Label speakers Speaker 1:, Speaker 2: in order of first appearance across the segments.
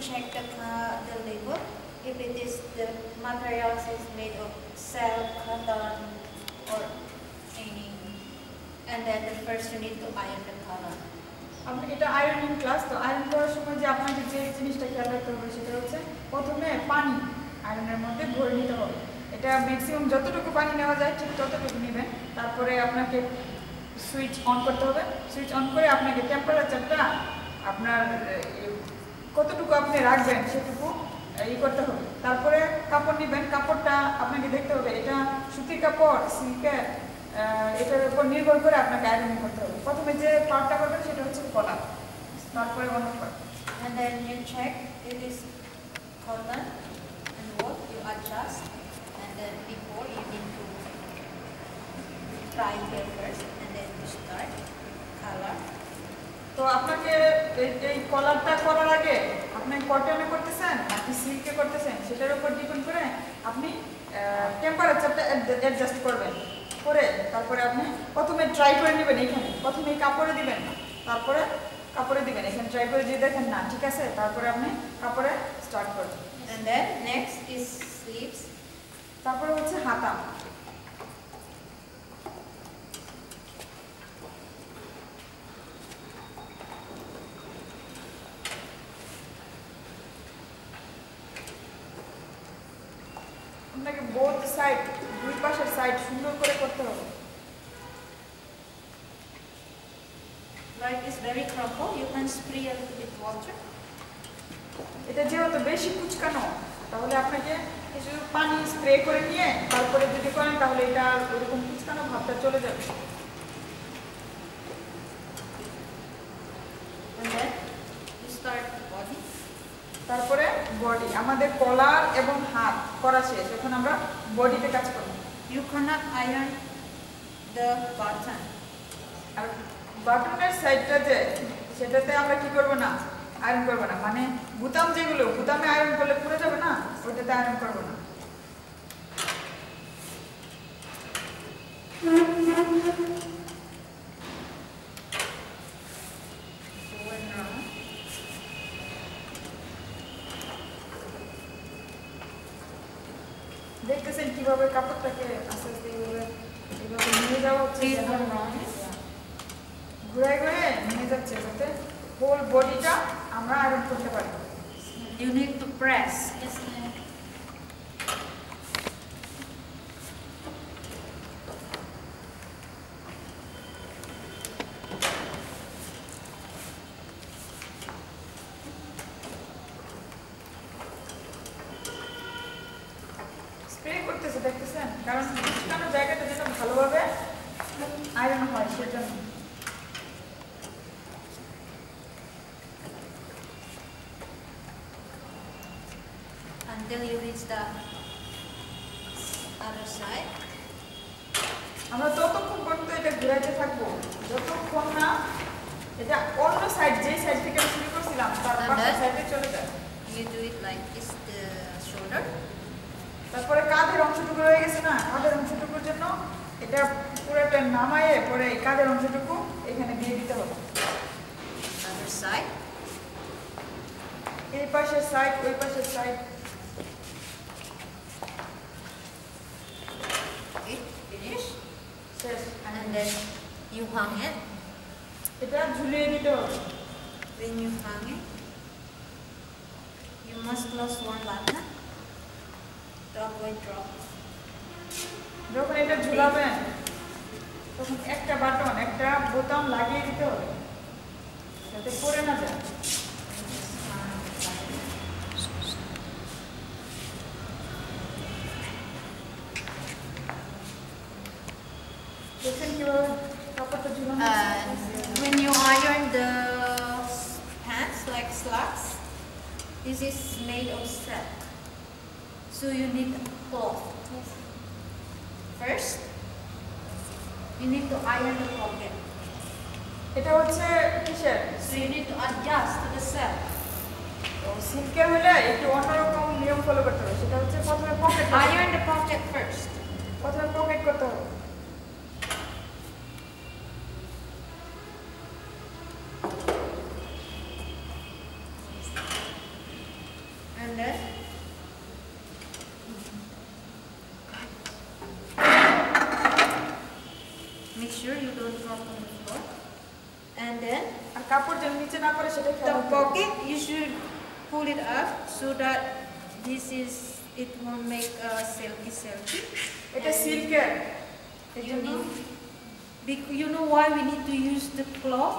Speaker 1: check the label. If it is the materials is made of silk, cotton, or any, and then the first you need to iron the color.
Speaker 2: আপনি এটা ironing class, তো iron করার সময় যে আপনাকে যে জিনিসটা খেয়াল রাখতে হবে সেটা হচ্ছে প্রথমে পানি আয়রনের মধ্যে ভরে নিতে হবে। এটা ম্যাক্সিমাম যতটুকু পানি নেওয়া যায় ঠিক ততটুকু নেবেন। তারপরে আপনাকে সুইচ অন করতে হবে। সুইচ অন করে আপনাকে টেম্পারেচারটা আপনার কতটুকু আপনি রাখবেন সেটুকু করতে হবে। তারপরে কাপড় নেবেন, কাপড়টা আপনাকে দেখতে হবে এটা সুতির কাপড়, সিল্কের, এটার উপর নির্ভর করে আপনাকে আয়রন করতে হবে। প্রথমে যে পার্টটা করবেন সেটা হচ্ছে কলার, তারপরে অন্য part.
Speaker 1: And then you check it is cotton and what you adjust, and then before you need to try here first, and then you start color.
Speaker 2: তো আপনাকে এই কলারটা করার আগে আপনি কটনে করতেছেন নাকি সিল্কে করতেছেন সেটার উপর ডিপেন্ড করে আপনি টেম্পারেচারটা অ্যাডজাস্ট করবেন। করে তারপরে আপনি প্রথমে ট্রাই করে নেবেন, এখানে প্রথমে কাপড়ে দিবেন না, তারপরে কাপড়ে দিবেন, এখানে ট্রাই করে দিয়ে দেখেন না ঠিক আছে, তারপরে আপনি কাপড়ে স্টার্ট করবেন।
Speaker 1: And then next is sleeves.
Speaker 2: তারপরে হচ্ছে হাতা। আপনাকে বোথ সাইড, দুই পাশের সাইড সুন্দর করে করতে হবে।
Speaker 1: Like it's very crumpled, you can spray a little bit water.
Speaker 2: এটা যেহেতু বেশি কুচকানো, তাহলে আপনাকে কিছু পানি স্প্রে করে নিয়ে তারপরে যদি করেন তাহলে এটা ওরকম কুচকানো ভাবটা চলে যাবে।
Speaker 1: And then you start the body.
Speaker 2: তারপরে বডি, আমাদের কলার এবং হাত করা শেষ, এখন আমরা বডিতে কাজ করব।
Speaker 1: You cannot iron the button.
Speaker 2: আর বাটনের সাইডটা যে সেটাতে আমরা কি করব না, আয়রন করব না, মানে বুতাম যেগুলো বুতামে আয়রন করলে পুড়ে যাবে না, ওটাতে আয়রন করব না। দেখতেছেন কিভাবে কাপড়টাকে আস্তে আস্তে এইভাবে নিয়ে যাওয়া হচ্ছে, ঘুরায় ঘুরে নিয়ে যাচ্ছে যাতে হোল বডিটা আমরা আয়রন করতে পারি।
Speaker 1: You need to press.
Speaker 2: Spray করতেছে দেখতেছেন, কারণ কুচকানো জায়গাটা যেন ভালোভাবে আয়রন হয় সেজন্য।
Speaker 1: Until you reach the other side.
Speaker 2: আমরা ততক্ষণ পর্যন্ত এটা ঘুরাইতে থাকবো যতক্ষণ না এটা অন্য সাইড, যে সাইড থেকে শুরু করছিলাম তার পাশের সাইডে চলে যায়।
Speaker 1: You do it like this, the shoulder.
Speaker 2: তারপরে কাঁধের অংশটুকু রয়ে গেছে না, কাঁধের অংশটুকুর জন্য এটা পুরোটা নামায়ে পরে এই কাঁধের অংশটুকু এখানে দিয়ে দিতে হবে।
Speaker 1: Other side.
Speaker 2: এই পাশের সাইড, ওই পাশের সাইড।
Speaker 1: Okay, finish.
Speaker 2: শেষ।
Speaker 1: And then you hang it.
Speaker 2: এটা ঝুলিয়ে দিতে হবে।
Speaker 1: When you hang it, you must close one button to avoid drop.
Speaker 2: যখন এটা ঝুলাবেন তখন একটা বাটন, একটা বোতাম লাগিয়ে দিতে হবে যাতে পড়ে না যায়। দেখেন কিভাবে কাপড়টা ঝুলানো হচ্ছে।
Speaker 1: When you iron the pants like slacks, this is made of silk, so you need cloth. First, you need to iron the pocket.
Speaker 2: এটা হচ্ছে কিসের?
Speaker 1: So you need to adjust to the silk.
Speaker 2: তো সিল্কের হলে একটু অন্যরকম নিয়ম follow করতে হবে, সেটা হচ্ছে প্রথমে pocket,
Speaker 1: Iron the pocket first.
Speaker 2: প্রথমে পকেট করতে হবে।
Speaker 1: then make sure you don't drop on the floor. And then
Speaker 2: আর কাপড় যেন নিচে না পড়ে সেটা খেয়াল
Speaker 1: the
Speaker 2: রাখতে হবে।
Speaker 1: pocket you should pull it up so that it won't make a silky.
Speaker 2: এটা সিল্কের
Speaker 1: You know why we need to use the cloth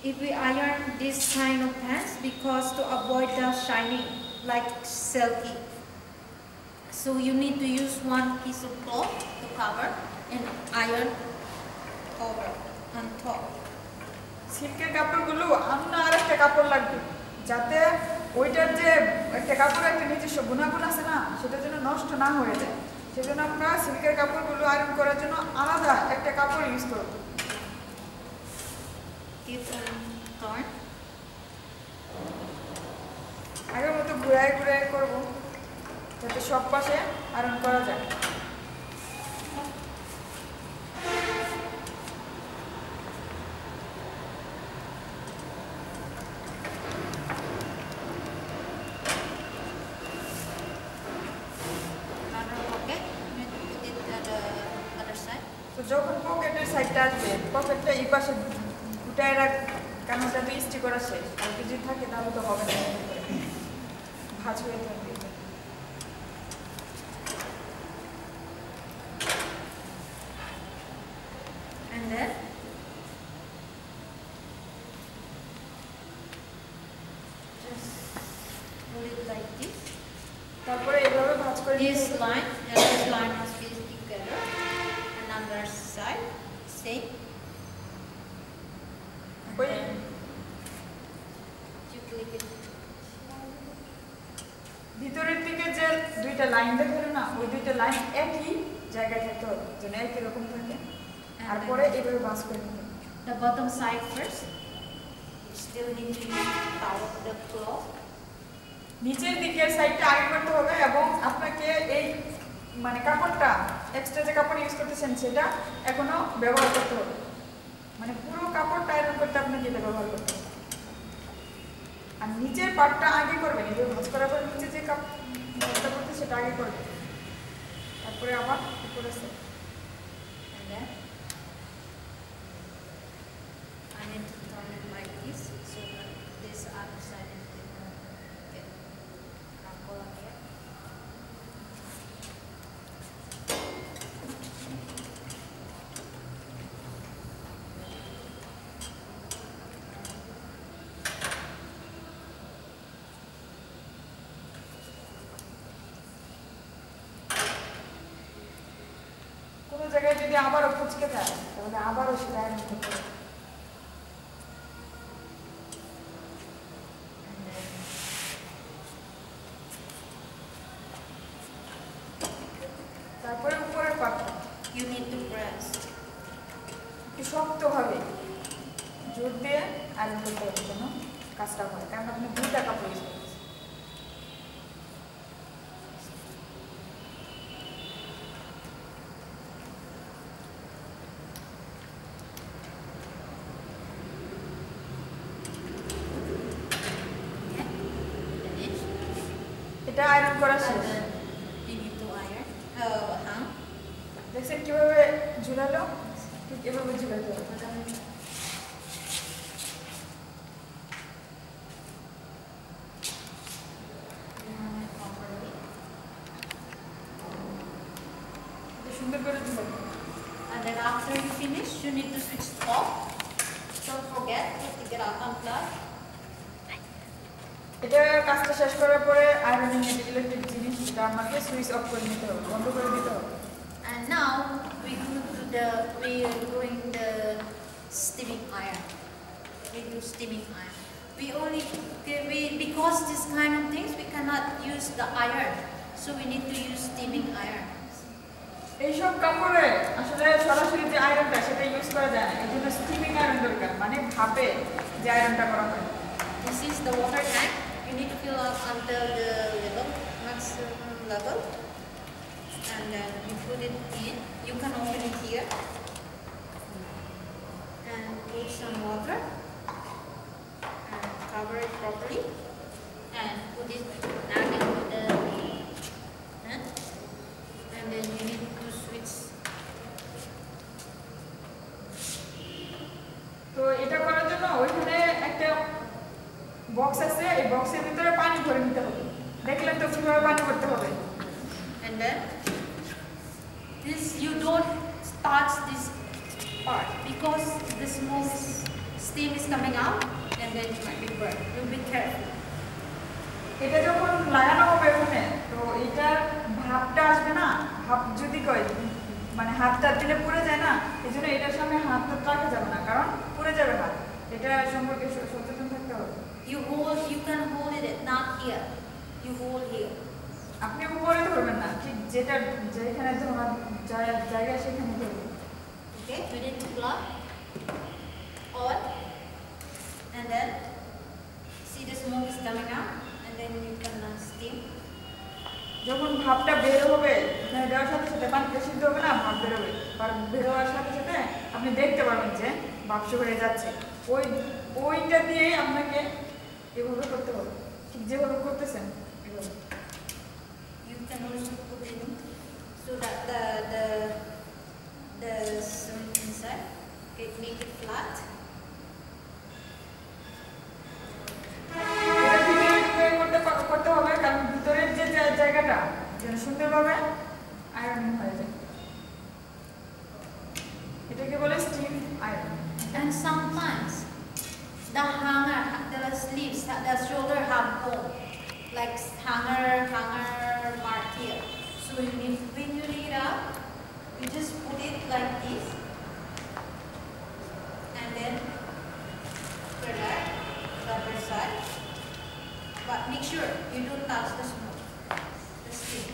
Speaker 1: if we iron this kind of pants? Because to avoid the shining like silky. So you need to use one piece of cloth to cover and iron over on top.
Speaker 2: সিল্কের কাপড়গুলো অন্য আরেকটা কাপড় লাগবে যাতে ওইটার যে একটা কাপড় একটা নিজস্ব গুণাগুণ আছে না সেটা যেন নষ্ট না হয়ে যায় সেজন্য আমরা সিল্কের কাপড়গুলো আয়রন করার জন্য আলাদা একটা কাপড় ইউজ করব। আগের মতো ঘুরায় ঘুরায় করব যাতে সব পাশে আয়রন করা যায়। যখন পকেটের সাইডটা আসবে পকেটটা এই পাশে উঠায় রাখ কেন যাতে ইস্ত্রি করা শেষ আর যদি থাকে তাহলে তো হবে না ভাঁজ হয়ে থাকবে।
Speaker 1: And then just pull it like this.
Speaker 2: তারপরে এইভাবে ভাঁজ করে
Speaker 1: This line and this line must be together. Another side, same. And
Speaker 2: Wait.
Speaker 1: then you click it.
Speaker 2: ভিতরের দিকে যে দুইটা লাইন দেখালো না ওই দুইটা লাইন একই জায়গায় থাকতে হবে যেন একই রকম থাকে আর পরে এইভাবে ভাঁজ করে নিতে হবে।
Speaker 1: The bottom side first. You still need to use the cloth.
Speaker 2: নিচের দিকের সাইডটা আগে করতে হবে এবং আপনাকে এই মানে কাপড়টা এক্সট্রা যে কাপড় ইউজ করতেছেন সেটা এখনো ব্যবহার করতে হবে মানে পুরো কাপড়টা আয়রন করতে আপনাকে এটা ব্যবহার করতে হবে আর নিচের পার্টটা আগে করবেন এই ভাঁজ করার পর নিচে যে কাপড়টা করতে সেটা আগে করবেন তারপরে আবার উপরে set.
Speaker 1: And then I need to turn it like this so that this other side is get crumble again.
Speaker 2: কোনো জায়গায় যদি আবারও কুচকে যায় তাহলে আবারও সেটা আয়রন করতে হবে। তারপরে উপরের পাটটা
Speaker 1: You need to press.
Speaker 2: একটু শক্তভাবে জোর দিয়ে আয়রন করতে হবে যেন কাজটা হয় কারণ আপনি দুইটা কাপড় ইউজ করতেছেন।
Speaker 1: Okay. Finish.
Speaker 2: এটা আয়রন করা
Speaker 1: And
Speaker 2: শেষ।
Speaker 1: then you need to iron. Hang.
Speaker 2: দেখছেন কিভাবে ঝুলালো ঠিক এভাবে ঝুলাতে হবে। সুন্দর করে ঝুলাতে হবে।
Speaker 1: And then after you finish, you need to switch it off. Don't forget to take it out unplug.
Speaker 2: এটা কাজটা শেষ করার পরে আয়রনিং এর ইলেকট্রিক জিনিস এটা আমাকে সুইচ অফ করে নিতে হবে বন্ধ করে দিতে হবে।
Speaker 1: And now we are doing the steaming iron. We do steaming iron. Because this kind of things we cannot use the iron, so we need to use steaming iron.
Speaker 2: এইসব কাপড়ে আসলে সরাসরি যে আয়রনটা সেটা ইউজ করা যায় না এই জন্য স্টিমিং আয়রন দরকার মানে ভাপে যে আয়রনটা করা হয়।
Speaker 1: This is the water tank. You need to fill up until the maximum level, and then you put it in. You can open it here and put some water and cover it properly and put it
Speaker 2: দেখলেন তো কিভাবে পানি করতে হবে।
Speaker 1: And then this you don't touch this part because the smoke steam is coming out and then it might be burned. You be careful.
Speaker 2: এটা যখন লাগানো হবে ওখানে তো এটা ভাপটা আসবে না, ভাপ যদি কয় মানে হাতটা দিলে পুড়ে যায় না, এজন্য এটার সামনে হাতটা রাখা যাবে না, কারণ পুড়ে যাবে হাত। এটা সম্পর্কে সচেতন থাকতে হবে।
Speaker 1: You can hold it not here. You hold here.
Speaker 2: আপনি উপরে ধরবেন না, ঠিক যেটা যেখানে ধরার জায়গা সেখানে ধরবেন।
Speaker 1: Okay, we need to plug on and then see the smoke is coming out and then you can steam.
Speaker 2: যখন ভাপটা বের হবে এখানে দেওয়ার সাথে সাথে পানিটা সিদ্ধ হবে না, ভাপ বের হবে, আর বের হওয়ার সাথে সাথে আপনি দেখতে পারবেন যে বাষ্প হয়ে যাচ্ছে। ওইটা দিয়েই আপনাকে এভাবে করতে হবে, ঠিক যেভাবে করতেছেন এভাবে।
Speaker 1: You can also put it so that the cement inside it make it flat.
Speaker 2: এটা ভিতরে করতে হবে, কারণ ভিতরের যে জায়গাটা যেন সুন্দরভাবে আয়রন হয়ে যায়, এটাকে বলে steam iron.
Speaker 1: And sometimes the hanger, the sleeves, the shoulder have hole, like hanger mark here. So you need, when you lay it up, you just put it like this, and then relax the other side. But make sure you don't touch the smoke, the steam.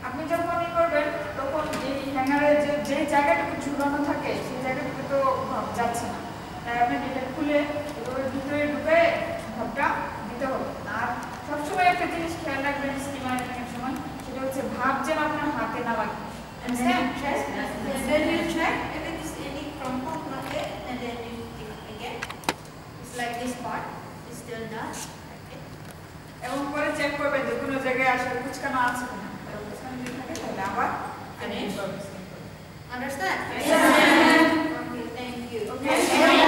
Speaker 2: আপনি যখন করবেন তখন এই হ্যাঙ্গারের যে জায়গাটুকু ঝুলানো থাকে সেই জায়গাটুকু তো ভাপ যাচ্ছে না, তাই আপনি এটা খুলে এভাবে ভিতরে ঢুকে ভাপটা দিতে হবে। আর সবসময় একটা জিনিস খেয়াল রাখবেন স্টিম আয়রনের সময়, সেটা হচ্ছে ভাপ যেন আপনার হাতে না লাগে।
Speaker 1: And then you check if it is any crumple not there, and then you keep it again. It's like this part is still done. Okay.
Speaker 2: এবং পরে চেক করবেন যে কোনো জায়গায় আসলে কুচকানো আছে কিনা, কুচকানো যদি থাকে তাহলে আবার
Speaker 1: Finish. Understand?
Speaker 2: Yes.
Speaker 1: Okay, thank you.
Speaker 2: Okay.